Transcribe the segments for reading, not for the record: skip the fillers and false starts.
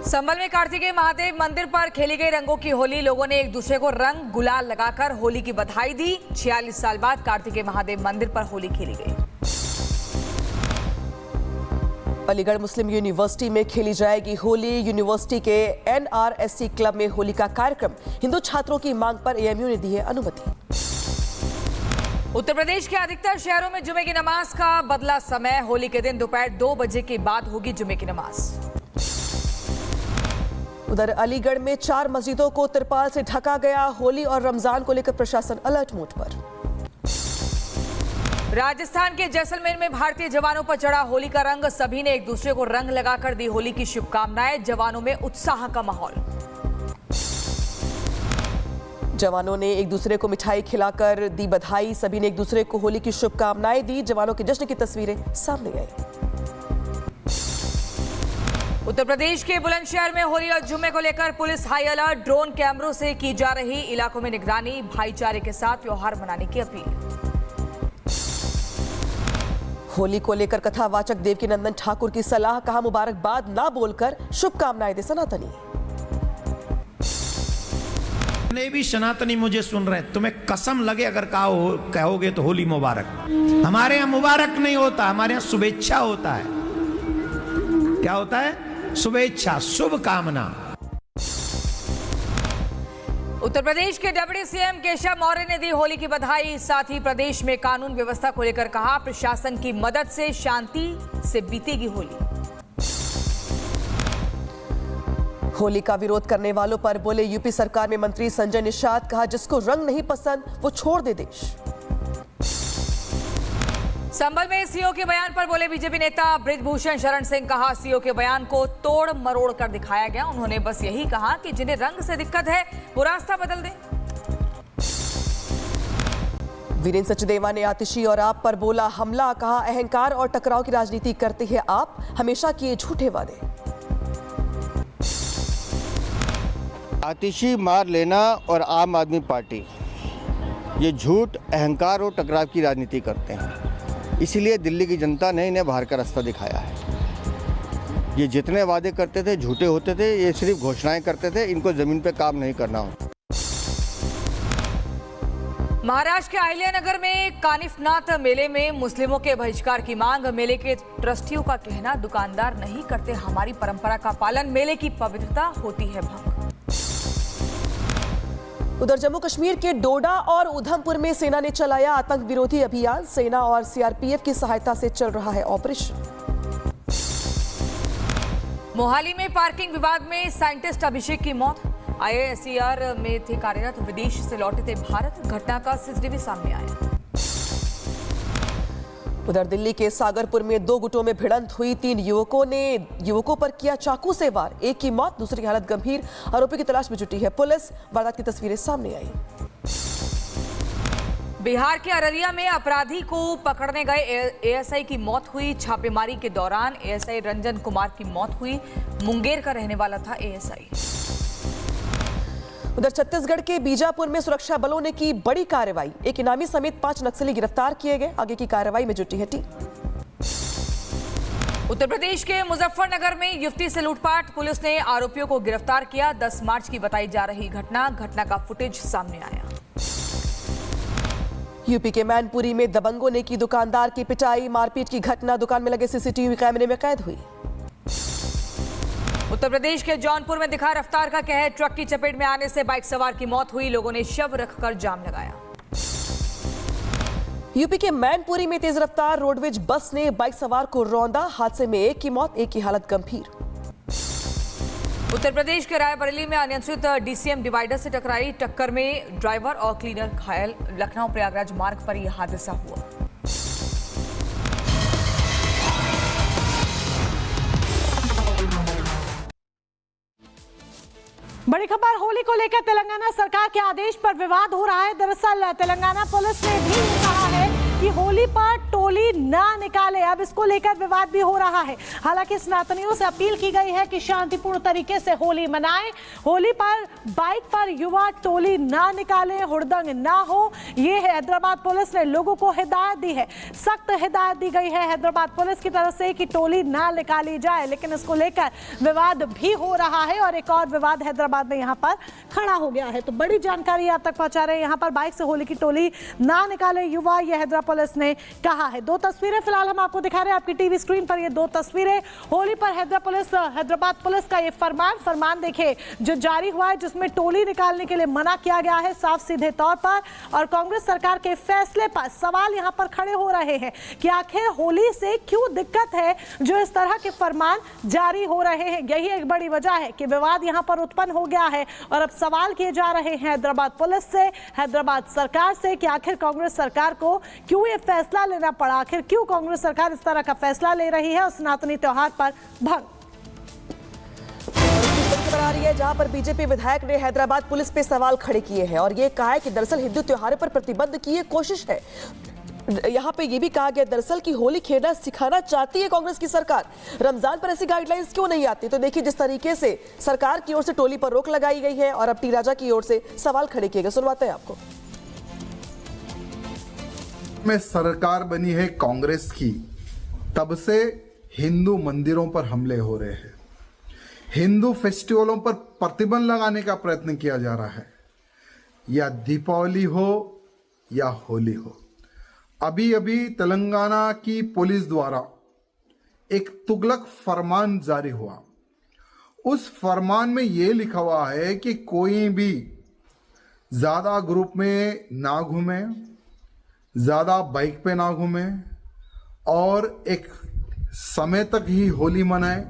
संभल में कार्तिकेय महादेव मंदिर पर खेली गई रंगों की होली। लोगों ने एक दूसरे को रंग गुलाल लगाकर होली की बधाई दी। 46 साल बाद कार्तिकेय महादेव मंदिर पर होली खेली गई। अलीगढ़ मुस्लिम यूनिवर्सिटी में खेली जाएगी होली। यूनिवर्सिटी के NRSC क्लब में होली का कार्यक्रम। हिंदू छात्रों की मांग पर AMU ने दी है अनुमति। उत्तर प्रदेश के अधिकतर शहरों में जुमे की नमाज का बदला समय। होली के दिन दोपहर 2 बजे के बाद होगी जुमे की नमाज। उधर अलीगढ़ में 4 मस्जिदों को तिरपाल से ढका गया। होली और रमजान को लेकर प्रशासन अलर्ट मोड पर। राजस्थान के जैसलमेर में भारतीय जवानों पर चढ़ा होली का रंग। सभी ने एक दूसरे को रंग लगाकर दी होली की शुभकामनाएं। जवानों में उत्साह का माहौल। जवानों ने एक दूसरे को मिठाई खिलाकर दी बधाई। सभी ने एक दूसरे को होली की शुभकामनाएं दी। जवानों के जश्न की तस्वीरें सामने आई। उत्तर प्रदेश के बुलंदशहर में होली और जुम्मे को लेकर पुलिस हाई अलर्ट। ड्रोन कैमरों से की जा रही इलाकों में निगरानी। भाईचारे के साथ त्योहार मनाने की अपील। होली को लेकर कथावाचक देवकीनंदन ठाकुर की सलाह। कहा, मुबारकबाद ना बोलकर शुभकामनाएं दे सनातनी। नहीं भी सनातनी मुझे सुन रहे हैं, तुम्हें कसम लगे अगर कहोगे तो होली मुबारक। हमारे यहाँ मुबारक नहीं होता, हमारे यहाँ शुभेच्छा होता है। क्या होता है? शुभेच्छा, शुभ कामना। उत्तर प्रदेश के डिप्टी सीएम केशव मौर्य ने दी होली की बधाई। साथ ही प्रदेश में कानून व्यवस्था को लेकर कहा, प्रशासन की मदद से शांति से बीतेगी होली। होली का विरोध करने वालों पर बोले यूपी सरकार में मंत्री संजय निषाद। कहा, जिसको रंग नहीं पसंद वो छोड़ दे देश। संभल में सीओ के बयान पर बोले बीजेपी नेता बृजभूषण शरण सिंह। कहा, सीओ के बयान को तोड़ मरोड़ कर दिखाया गया। उन्होंने बस यही कहा कि जिन्हें रंग से दिक्कत है वो रास्ता बदल दें। वीरेंद्र सचदेवा ने आतिशी और आप पर बोला हमला। कहा, अहंकार और टकराव की राजनीति करते हैं आप, हमेशा किए झूठे वादे। आतिशी मार लेना और आम आदमी पार्टी ये झूठ, अहंकार और टकराव की राजनीति करते हैं। इसीलिए दिल्ली की जनता ने इन्हें बाहर का रास्ता दिखाया है। ये जितने वादे करते थे झूठे होते थे। ये सिर्फ घोषणाएं करते थे, इनको जमीन पे काम नहीं करना हो। महाराष्ट्र के अहिल्यानगर में कानिफनाथ मेले में मुस्लिमों के बहिष्कार की मांग। मेले के ट्रस्टियों का कहना, दुकानदार नहीं करते हमारी परंपरा का पालन, मेले की पवित्रता होती है भंग। उधर जम्मू कश्मीर के डोडा और उधमपुर में सेना ने चलाया आतंक विरोधी अभियान। सेना और सीआरपीएफ की सहायता से चल रहा है ऑपरेशन। मोहाली में पार्किंग विवाद में साइंटिस्ट अभिषेक की मौत। IISER में थे कार्यरत, विदेश से लौटे थे भारत। घटना का CCTV सामने आया। उधर दिल्ली के सागरपुर में 2 गुटों में भिड़ंत हुई। 3 युवकों ने युवकों पर किया चाकू से वार। एक की मौत, दूसरी की हालत गंभीर। आरोपी की तलाश में जुटी है पुलिस। वारदात की तस्वीरें सामने आई। बिहार के अररिया में अपराधी को पकड़ने गए ASI की मौत हुई। छापेमारी के दौरान ASI रंजन कुमार की मौत हुई। मुंगेर का रहने वाला था ASI। उधर छत्तीसगढ़ के बीजापुर में सुरक्षा बलों ने की बड़ी कार्रवाई। एक इनामी समेत 5 नक्सली गिरफ्तार किए गए। आगे की कार्रवाई में जुटी है टीम। उत्तर प्रदेश के मुजफ्फरनगर में युवती से लूटपाट। पुलिस ने आरोपियों को गिरफ्तार किया। 10 मार्च की बताई जा रही घटना का फुटेज सामने आया। यूपी के मैनपुरी में दबंगों ने की दुकानदार की पिटाई। मारपीट की घटना दुकान में लगे CCTV कैमरे में कैद हुई। उत्तर प्रदेश के जौनपुर में दिखा रफ्तार का कहर। ट्रक की चपेट में आने से बाइक सवार की मौत हुई। लोगों ने शव रखकर जाम लगाया। यूपी के मैनपुरी में तेज रफ्तार रोडवेज बस ने बाइक सवार को रौंदा। हादसे में एक की मौत, एक की हालत गंभीर। उत्तर प्रदेश के रायबरेली में अनियंत्रित DCM डिवाइडर से टकराई। टक्कर में ड्राइवर और क्लीनर घायल। लखनऊ प्रयागराज मार्ग पर यह हादसा हुआ। बड़ी खबर, होली को लेकर तेलंगाना सरकार के आदेश पर विवाद हो रहा है। दरअसल तेलंगाना पुलिस ने भी कहा है कि होली पर टोली ना निकाले। अब इसको लेकर विवाद भी हो रहा है। हालांकि सनातनियों से अपील की गई है कि शांतिपूर्ण तरीके से होली मनाएं। होली पर बाइक पर युवा टोली ना निकालें, हुड़दंग ना हो, ये हैदराबाद पुलिस ने लोगों को हिदायत दी है। सख्त हिदायत दी गई है हैदराबाद पुलिस की तरफ से कि टोली ना निकाली जाए। लेकिन इसको लेकर विवाद भी हो रहा है और एक और विवाद हैदराबाद में यहाँ पर खड़ा हो गया है। तो बड़ी जानकारी आप तक पहुंचा रहे हैं। यहाँ पर बाइक से होली की टोली ना निकाले युवा, यह हैदराबाद पुलिस ने कहा है। दो तस्वीरें फिलहाल हम आपको दिखा रहे हैं आपकी टीवी स्क्रीन पर। ये दो तस्वीरें होली पर हैदराबाद पुलिस का ये फरमान देखिए जो जारी हुआ है, जिसमें टोली निकालने के लिए मना किया गया है साफ सीधे तौर पर। और कांग्रेस सरकार के फैसले पर सवाल यहाँ पर खड़े हो रहे हैं कि आखिर होली से क्यों दिक्कत है जो इस तरह के फरमान जारी हो रहे हैं। यही एक बड़ी वजह है कि विवाद यहाँ पर उत्पन्न हो गया है और अब सवाल किए जा रहे हैं हैदराबाद पुलिस से, हैदराबाद सरकार से कि आखिर कांग्रेस सरकार को क्यों ये फैसला लेना पड़ा, आखिर क्यों कांग्रेस सरकार इस तरह का फैसला ले रही है और सनातनी त्योहार पर भंग। खबर आ रही है जहां पर बीजेपी विधायक ने हैदराबाद पुलिस पे सवाल खड़े किए हैं और ये कहा है कि दरअसल हिंदू त्योहारों पर प्रतिबंध की ये कोशिश है। यहाँ पे ये भी कहा गया दरअसल कि होली खेलना सिखाना चाहती है कांग्रेस की सरकार। रमजान पर ऐसी गाइडलाइंस क्यों नहीं आती? तो देखिए जिस तरीके से सरकार की ओर से टोली पर रोक लगाई गई है और अब टी राजा की ओर से सवाल खड़े किए गए, सुनवाते हैं आपको। में सरकार बनी है कांग्रेस की, तब से हिंदू मंदिरों पर हमले हो रहे हैं, हिंदू फेस्टिवलों पर प्रतिबंध लगाने का प्रयत्न किया जा रहा है, या दीपावली हो या होली हो। अभी अभी तेलंगाना की पुलिस द्वारा एक तुगलक फरमान जारी हुआ। उस फरमान में यह लिखा हुआ है कि कोई भी ज्यादा ग्रुप में ना घूमे, ज्यादा बाइक पे ना घूमे और एक समय तक ही होली मनाए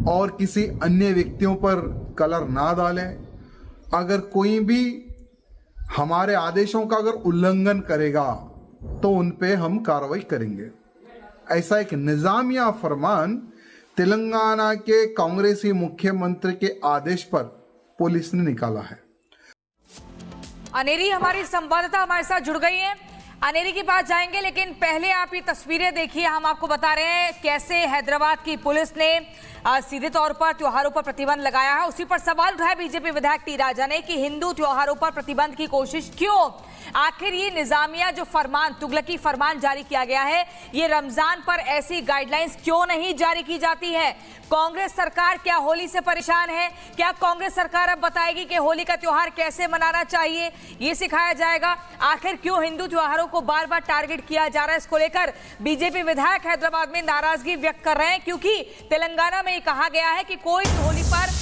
और किसी अन्य व्यक्तियों पर कलर ना डालें। अगर कोई भी हमारे आदेशों का अगर उल्लंघन करेगा तो उन पे हम कार्रवाई करेंगे। ऐसा एक निजामिया फरमान तेलंगाना के कांग्रेसी मुख्यमंत्री के आदेश पर पुलिस ने निकाला है। अनेरी हमारी संवाददाता हमारे साथ जुड़ गई हैं। अनेरी के पास जाएंगे, लेकिन पहले आप ये तस्वीरें देखिए। हम आपको बता रहे हैं कैसे हैदराबाद की पुलिस ने सीधे तौर पर त्योहारों पर प्रतिबंध लगाया है। उसी पर सवाल उठाया बीजेपी विधायक टी राजा ने कि हिंदू त्योहारों पर प्रतिबंध की कोशिश क्यों? आखिर ये निजामिया जो फरमान, तुगलकी फरमान जारी किया गया है, ये रमजान पर ऐसी गाइडलाइंस क्यों नहीं जारी की जाती है? कांग्रेस सरकार क्या होली से परेशान है? क्या कांग्रेस सरकार अब बताएगी कि होली का त्योहार कैसे मनाना चाहिए? ये सिखाया जाएगा। आखिर क्यों हिंदू त्योहारों को बार बार टारगेट किया जा रहा है? इसको लेकर बीजेपी विधायक हैदराबाद में नाराजगी व्यक्त कर रहे हैं, क्योंकि तेलंगाना में कहा गया है कि कोई होली पर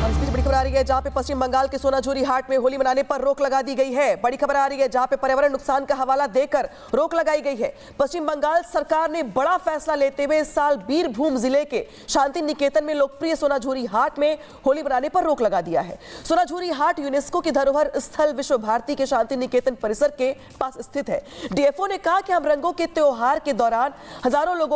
और इस बीच बड़ी खबर आ रही है जहां पे पश्चिम बंगाल के सोनाझुरी हाट में होली मनाने पर रोक लगा दी गई है। बड़ी खबर आ रही है जहां पे पर्यावरण नुकसान का हवाला देकर रोक लगाई गई है। पश्चिम बंगाल सरकार ने बड़ा फैसला लेते हुए इस साल बीरभूम जिले के शांति निकेतन में लोकप्रिय सोनाझुरी हाट में होली मनाने पर रोक लगा दिया है। सोनाझुरी हाट यूनेस्को की धरोहर स्थल विश्व भारती के शांति निकेतन परिसर के पास स्थित है। डीएफओ ने कहा कि हम रंगों के त्योहार के दौरान हजारों लोगों